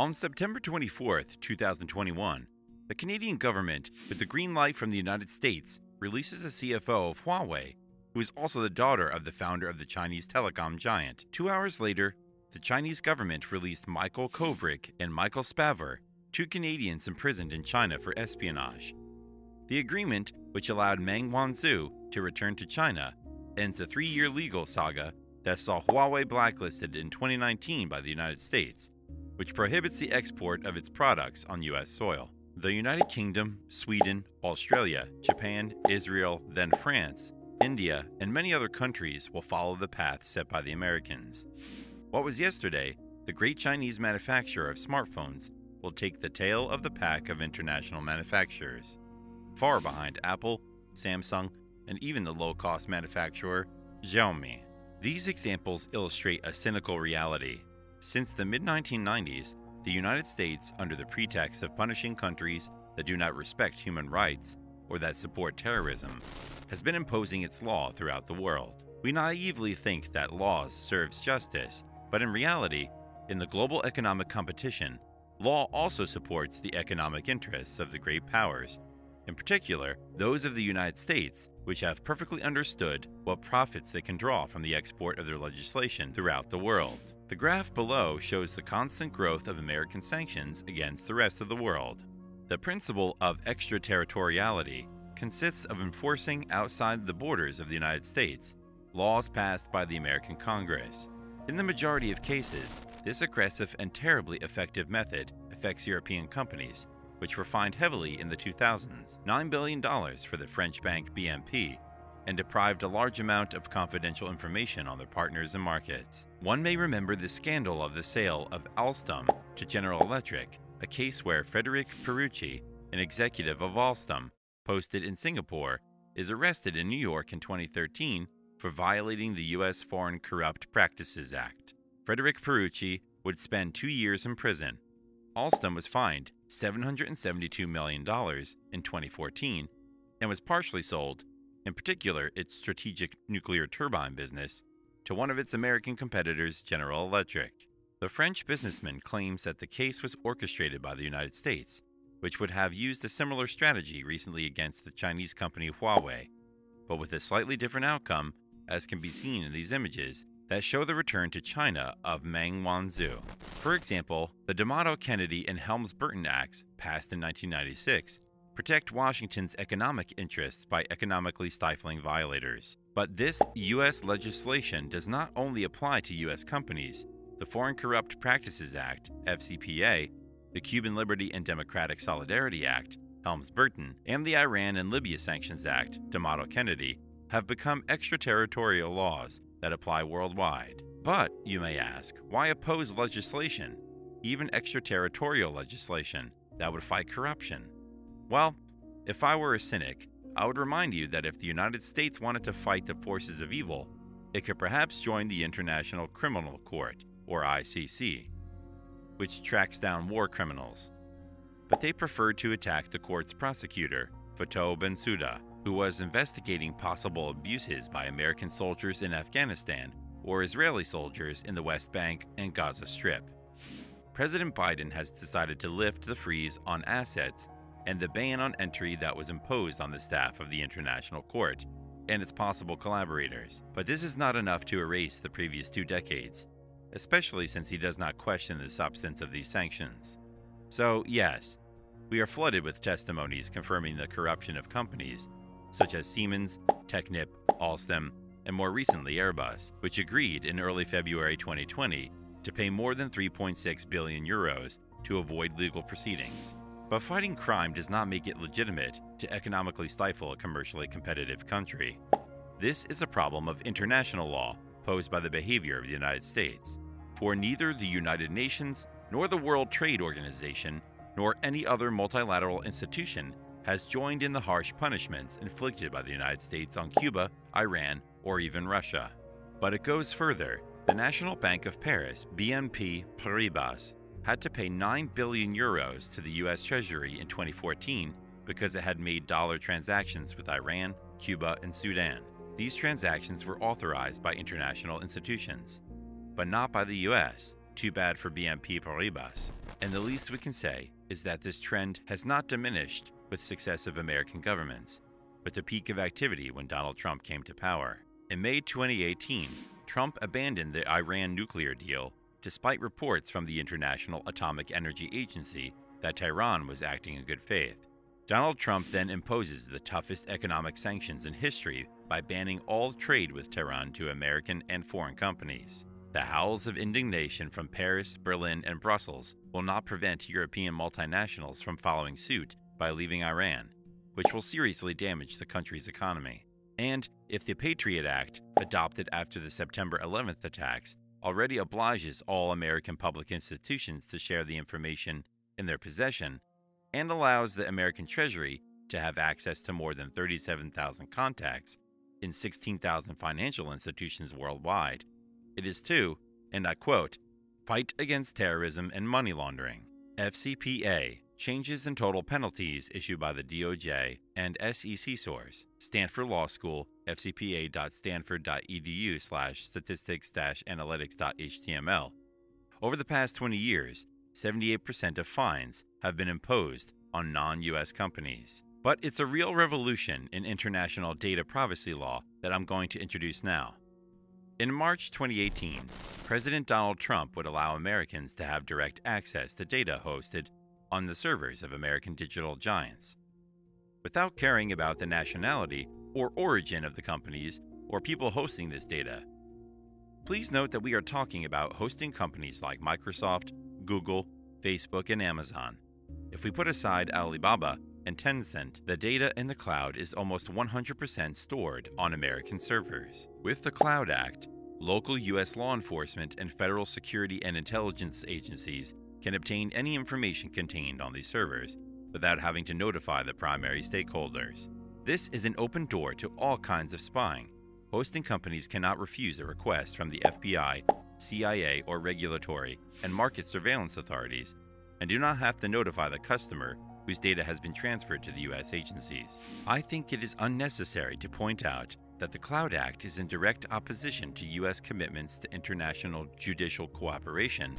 On September 24th, 2021, the Canadian government, with the green light from the United States, releases the CFO of Huawei, who is also the daughter of the founder of the Chinese telecom giant. 2 hours later, the Chinese government released Michael Kovrig and Michael Spavor, two Canadians imprisoned in China for espionage. The agreement, which allowed Meng Wanzhou to return to China, ends the 3-year legal saga that saw Huawei blacklisted in 2019 by the United States, which prohibits the export of its products on U.S. soil. The United Kingdom, Sweden, Australia, Japan, Israel, then France, India, and many other countries will follow the path set by the Americans. What was yesterday, the great Chinese manufacturer of smartphones will take the tail of the pack of international manufacturers, far behind Apple, Samsung, and even the low-cost manufacturer Xiaomi. These examples illustrate a cynical reality. Since the mid-1990s, the United States, under the pretext of punishing countries that do not respect human rights or that support terrorism, has been imposing its law throughout the world. We naively think that laws serves justice, but in reality, in the global economic competition, law also supports the economic interests of the great powers, in particular, those of the United States, which have perfectly understood what profits they can draw from the export of their legislation throughout the world. The graph below shows the constant growth of American sanctions against the rest of the world. The principle of extraterritoriality consists of enforcing outside the borders of the United States laws passed by the American Congress. In the majority of cases, this aggressive and terribly effective method affects European companies, which were fined heavily in the 2000s, $9 billion for the French bank BNP, and deprived a large amount of confidential information on their partners and markets. One may remember the scandal of the sale of Alstom to General Electric, a case where Frederick Perucci, an executive of Alstom, posted in Singapore, is arrested in New York in 2013 for violating the U.S. Foreign Corrupt Practices Act. Frederick Perucci would spend 2 years in prison. Alstom was fined $772 million in 2014 and was partially sold, in particular its strategic nuclear turbine business, to one of its American competitors, General Electric. The French businessman claims that the case was orchestrated by the United States, which would have used a similar strategy recently against the Chinese company Huawei, but with a slightly different outcome, as can be seen in these images that show the return to China of Meng Wanzhou. For example, the D'Amato-Kennedy and Helms-Burton Acts, passed in 1996, protect Washington's economic interests by economically stifling violators. But this U.S. legislation does not only apply to U.S. companies. The Foreign Corrupt Practices Act, FCPA, the Cuban Liberty and Democratic Solidarity Act, Helms-Burton, and the Iran and Libya Sanctions Act, D'Amato-Kennedy, have become extraterritorial laws that apply worldwide. But, you may ask, why oppose legislation, even extraterritorial legislation, that would fight corruption? Well, if I were a cynic, I would remind you that if the United States wanted to fight the forces of evil, it could perhaps join the International Criminal Court, or ICC, which tracks down war criminals. But they preferred to attack the court's prosecutor, Fatou Bensouda, who was investigating possible abuses by American soldiers in Afghanistan or Israeli soldiers in the West Bank and Gaza Strip. President Biden has decided to lift the freeze on assets and the ban on entry that was imposed on the staff of the International Court and its possible collaborators. But this is not enough to erase the previous 2 decades, especially since he does not question the substance of these sanctions. So, yes, we are flooded with testimonies confirming the corruption of companies such as Siemens, Technip, Alstom, and more recently Airbus, which agreed in early February 2020 to pay more than 3.6 billion euros to avoid legal proceedings. But fighting crime does not make it legitimate to economically stifle a commercially competitive country. This is a problem of international law posed by the behavior of the United States. For neither the United Nations, nor the World Trade Organization, nor any other multilateral institution has joined in the harsh punishments inflicted by the United States on Cuba, Iran, or even Russia. But it goes further. The National Bank of Paris, BNP Paribas, had to pay 9 billion euros to the U.S. Treasury in 2014 because it had made dollar transactions with Iran, Cuba, and Sudan. These transactions were authorized by international institutions, but not by the U.S. too bad for BNP Paribas. And the least we can say is that this trend has not diminished with successive American governments, with the peak of activity when Donald Trump came to power. In May 2018, Trump abandoned the Iran nuclear deal despite reports from the International Atomic Energy Agency that Tehran was acting in good faith. Donald Trump then imposes the toughest economic sanctions in history by banning all trade with Tehran to American and foreign companies. The howls of indignation from Paris, Berlin, and Brussels will not prevent European multinationals from following suit by leaving Iran, which will seriously damage the country's economy. And if the Patriot Act, adopted after the September 11th attacks, already obliges all American public institutions to share the information in their possession, and allows the American Treasury to have access to more than 37,000 contacts in 16,000 financial institutions worldwide, it is to, and I quote, fight against terrorism and money laundering. FCPA, changes in total penalties issued by the DOJ and SEC source, Stanford Law School, fcpa.stanford.edu/statistics-analytics.html. Over the past 20 years, 78% of fines have been imposed on non-U.S. companies. But it's a real revolution in international data privacy law that I'm going to introduce now. In March 2018, President Donald Trump would allow Americans to have direct access to data hosted on the servers of American digital giants, without caring about the nationality or origin of the companies or people hosting this data. Please note that we are talking about hosting companies like Microsoft, Google, Facebook, and Amazon. If we put aside Alibaba and Tencent, the data in the cloud is almost 100% stored on American servers. With the Cloud Act, local U.S. law enforcement and federal security and intelligence agencies can obtain any information contained on these servers without having to notify the primary stakeholders. This is an open door to all kinds of spying. Hosting companies cannot refuse a request from the FBI, CIA, or regulatory and market surveillance authorities, and do not have to notify the customer whose data has been transferred to the U.S. agencies. I think it is unnecessary to point out that the Cloud Act is in direct opposition to U.S. commitments to international judicial cooperation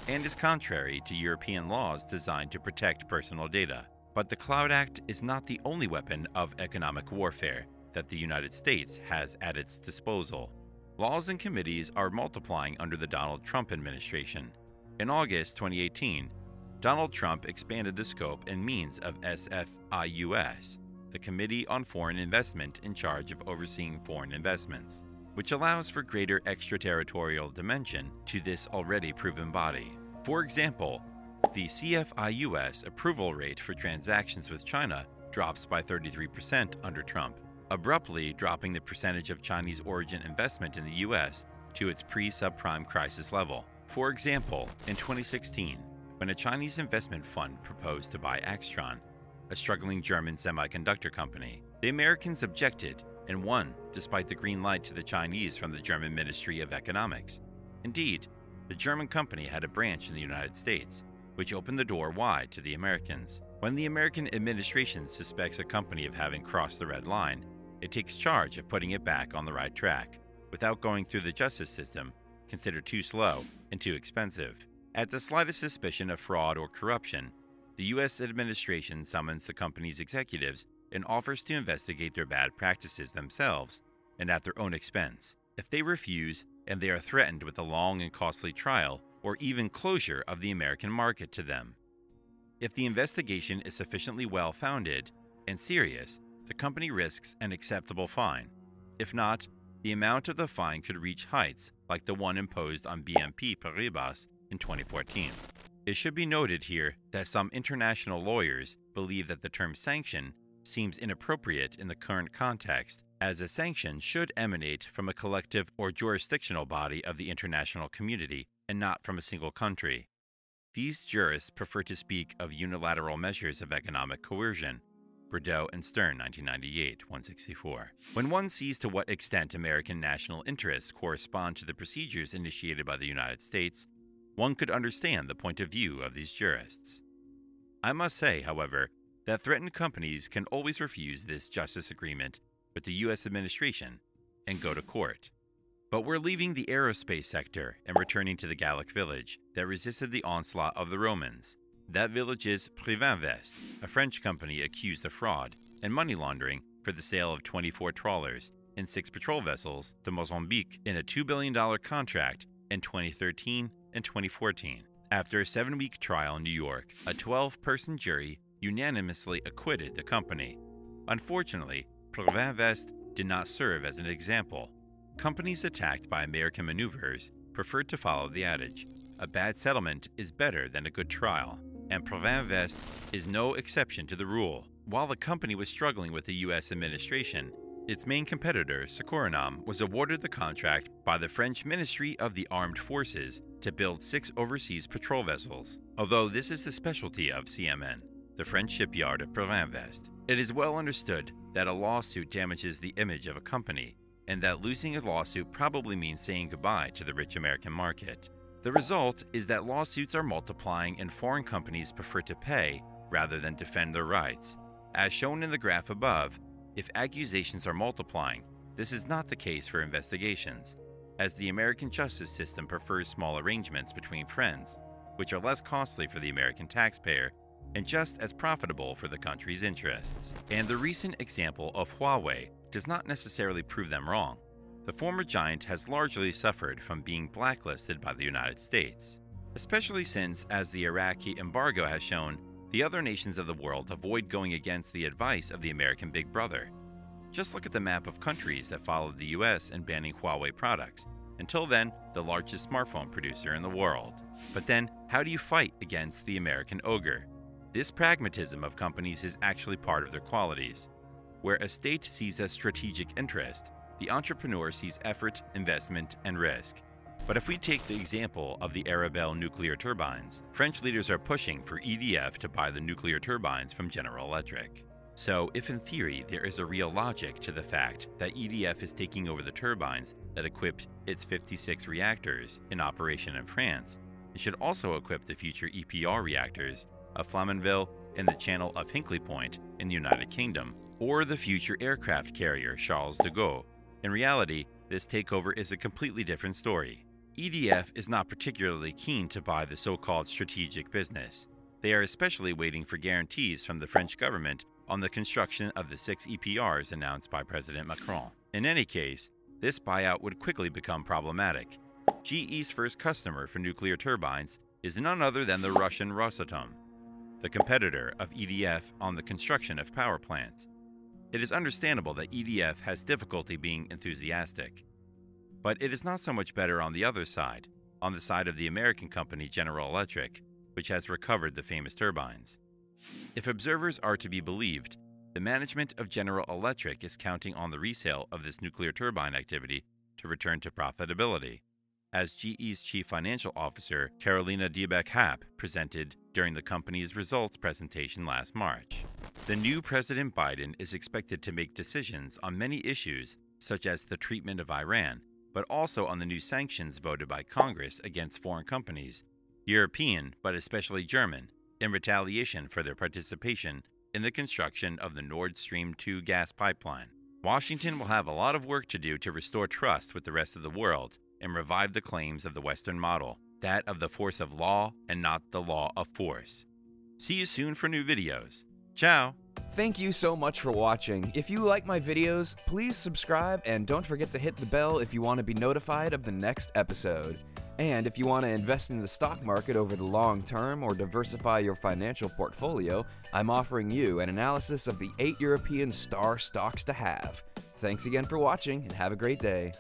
and is contrary to European laws designed to protect personal data. But the Cloud Act is not the only weapon of economic warfare that the United States has at its disposal. Laws and committees are multiplying under the Donald Trump administration. In August 2018, Donald Trump expanded the scope and means of SFIUS, the Committee on Foreign Investment in charge of overseeing foreign investments, which allows for greater extraterritorial dimension to this already proven body. For example, the CFIUS approval rate for transactions with China drops by 33% under Trump, abruptly dropping the percentage of Chinese origin investment in the U.S. to its pre-subprime crisis level. For example, in 2016, when a Chinese investment fund proposed to buy Aixtron, a struggling German semiconductor company, the Americans objected and won despite the green light to the Chinese from the German Ministry of Economics. Indeed, the German company had a branch in the United States, which opened the door wide to the Americans. When the American administration suspects a company of having crossed the red line, it takes charge of putting it back on the right track, without going through the justice system, considered too slow and too expensive. At the slightest suspicion of fraud or corruption, the U.S. administration summons the company's executives and offers to investigate their bad practices themselves and at their own expense. If they refuse, and they are threatened with a long and costly trial or even closure of the American market to them. If the investigation is sufficiently well-founded and serious, the company risks an acceptable fine. If not, the amount of the fine could reach heights like the one imposed on BNP Paribas in 2014. It should be noted here that some international lawyers believe that the term sanction seems inappropriate in the current context, as a sanction should emanate from a collective or jurisdictional body of the international community and not from a single country. These jurists prefer to speak of unilateral measures of economic coercion. Bordeaux and Stern, 1998, 164. When one sees to what extent American national interests correspond to the procedures initiated by the United States, one could understand the point of view of these jurists. I must say, however, that threatened companies can always refuse this justice agreement with the U.S. administration and go to court. But we're leaving the aerospace sector and returning to the Gallic village that resisted the onslaught of the Romans. That village is Prohibits, a French company accused of fraud and money laundering for the sale of 24 trawlers and 6 patrol vessels to Mozambique in a $2 billion contract in 2013 and 2014. After a 7-week trial in New York, a 12-person jury unanimously acquitted the company. Unfortunately, Prohibits did not serve as an example. Companies attacked by American maneuvers preferred to follow the adage, a bad settlement is better than a good trial, and Prohibits is no exception to the rule. While the company was struggling with the U.S. administration, its main competitor, Secoronam, was awarded the contract by the French Ministry of the Armed Forces to build 6 overseas patrol vessels, although this is the specialty of CMN, the French shipyard of Prohibits. It is well understood that a lawsuit damages the image of a company, and that losing a lawsuit probably means saying goodbye to the rich American market. The result is that lawsuits are multiplying and foreign companies prefer to pay rather than defend their rights. As shown in the graph above, if accusations are multiplying, this is not the case for investigations, as the American justice system prefers small arrangements between friends, which are less costly for the American taxpayer and just as profitable for the country's interests. And the recent example of Huawei does not necessarily prove them wrong. The former giant has largely suffered from being blacklisted by the United States, especially since, as the Iraqi embargo has shown, the other nations of the world avoid going against the advice of the American Big Brother. Just look at the map of countries that followed the US in banning Huawei products, until then the largest smartphone producer in the world. But then, how do you fight against the American ogre? This pragmatism of companies is actually part of their qualities. Where a state sees a strategic interest, the entrepreneur sees effort, investment, and risk. But if we take the example of the Arabelle nuclear turbines, French leaders are pushing for EDF to buy the nuclear turbines from General Electric. So, if in theory there is a real logic to the fact that EDF is taking over the turbines that equipped its 56 reactors in operation in France, it should also equip the future EPR reactors of Flamanville and the Channel of Hinkley Point in the United Kingdom, or the future aircraft carrier Charles de Gaulle. In reality, this takeover is a completely different story. EDF is not particularly keen to buy the so-called strategic business. They are especially waiting for guarantees from the French government on the construction of the 6 EPRs announced by President Macron. In any case, this buyout would quickly become problematic. GE's first customer for nuclear turbines is none other than the Russian Rosatom, the competitor of EDF on the construction of power plants. It is understandable that EDF has difficulty being enthusiastic. But it is not so much better on the other side, on the side of the American company General Electric, which has recovered the famous turbines. If observers are to be believed, the management of General Electric is counting on the resale of this nuclear turbine activity to return to profitability, as GE's chief financial officer Carolina Diebeck-Happ presented during the company's results presentation last March. The new President Biden is expected to make decisions on many issues, such as the treatment of Iran, but also on the new sanctions voted by Congress against foreign companies, European but especially German, in retaliation for their participation in the construction of the Nord Stream 2 gas pipeline. Washington will have a lot of work to do to restore trust with the rest of the world and revive the claims of the Western model, that of the force of law and not the law of force. See you soon for new videos. Ciao! Thank you so much for watching. If you like my videos, please subscribe and don't forget to hit the bell if you want to be notified of the next episode. And if you want to invest in the stock market over the long term or diversify your financial portfolio, I'm offering you an analysis of the 8 European star stocks to have. Thanks again for watching and have a great day.